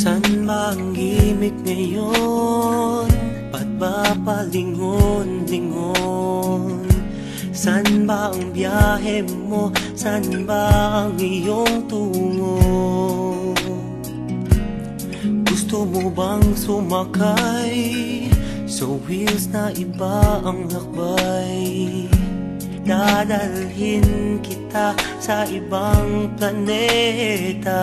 San ba ang gimik ngayon? Ba't ba palingon-lingon? San ba ang biyahe mo? San ba ang iyong tungo? Gusto mo bang sumakay sa wheels na iba ang lakbay? Dadalhin kita sa ibang planeta.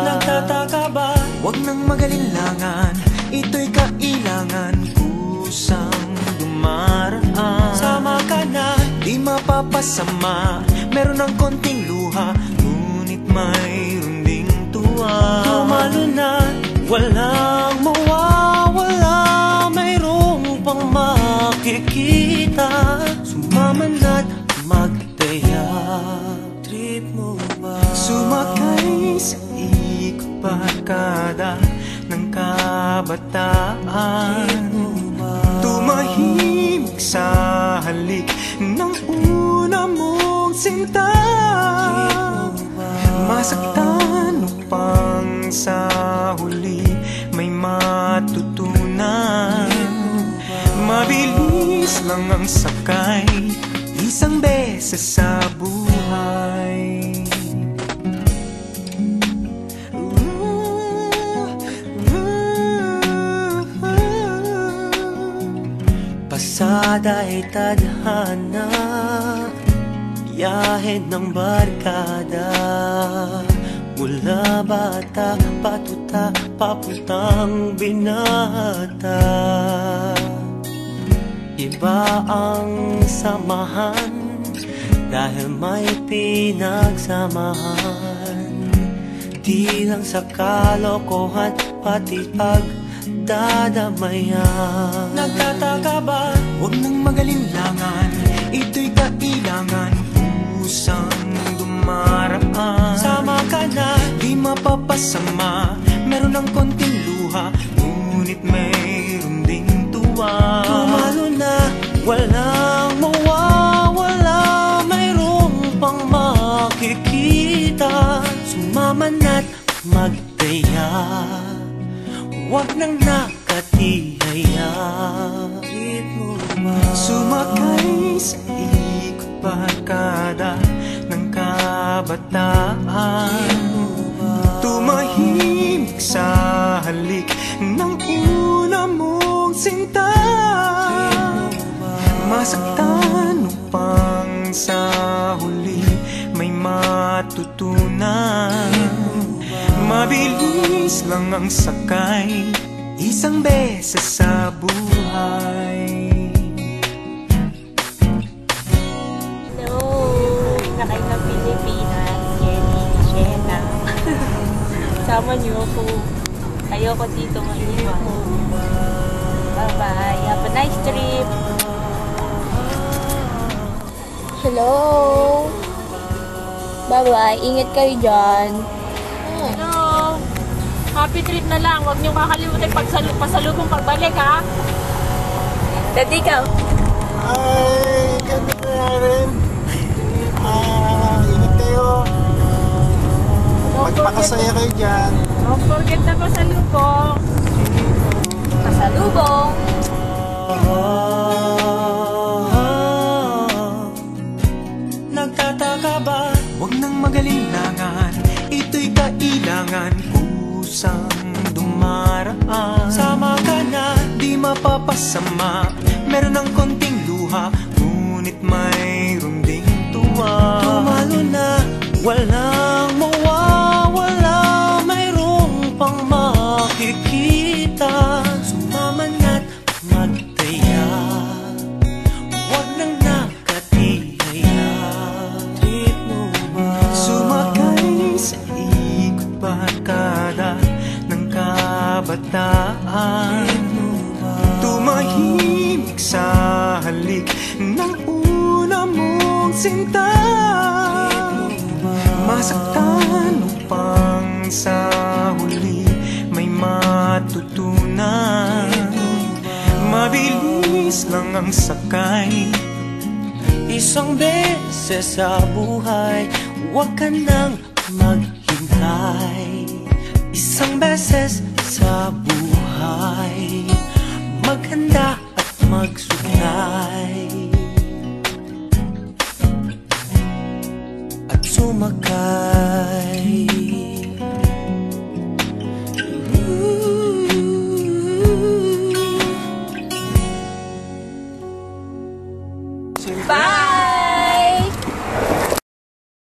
Nagtataka ba? Huwag nang magalinlangan, ito'y kailangan, kusang dumaraan. Sama ka na, di mapapasama, meron ng konting luha, ngunit mayroon ding tuwa. tumalo na, walang mawawala, mayroong pang makikita. Sumama na't magdaya. Trip mo ba? Sumakay sa ikot barkada ng kabataan, tumahimik sa halik ng una mong sinta. Masaktan upang sa huli may matutunan. Mabilis lang ang sakay, isang beses sa buhay. Pasada ay tadhana, biyahe ng barkada. Mula bata, patuta, papuntang binata. Iba ang samahan dahil may pinagsamahan. Di lang sa kalokohan, pati pagdadamayan. Nagtataka ba? Huwag nang magalinlangan, ito'y kailangan, kusang dumaraan. Sama ka na, di mapapasama, meron ng konting luha, ngunit mayroon ding tuwa. tumalo na, walang mawawala, mayroong pang makikita. Sumama na't magdaya, huwag nang nakatihaya. Sumakay sa ikot barkada ng kabataan, tumahimik sa halik ng una mong sinta. Masaktan upang sa huli may matutunan. Mabilis lang ang sakay, isang beses sa buhay. Hello! Sakay ng Pilipinas, Jenny, Jenna. Sama niyo ako. Ayoko dito maiwan. Bye-bye. Have a nice trip. Hello! Bye-bye. Ingat kayo dyan. Hello! Happy trip na lang. Huwag niyo kakalimutan pasalubong pagbalik, ha? Daddy, ikaw. Ay, ganda na rin. Ingat kayo. Magpakasaya kayo dyan. Don't forget na pasalubong. Pasalubong! Nagtataka ba? Huwag nang magalinlangan, ito'y kailangan, kusang dumaraan. Sama ka na, di mapapasama, meron ng konting luha, ngunit mayroon ding tuwa. tumalo na, walang mawawala, mayroong pang makikita. Sumama na't magdaya, huwag nang nakatihaya. Trip mo ba? Sumakay sa ikot barkada ng kabataan, tumahimik sa halik ng una mong sinta. Masaktan upang sa huli may matutunan. Mabilis Promise lang ang sakay. Isang beses sa buhay, huwag ka nang maghintay. Isang beses sa buhay, maghanda at magsugnay.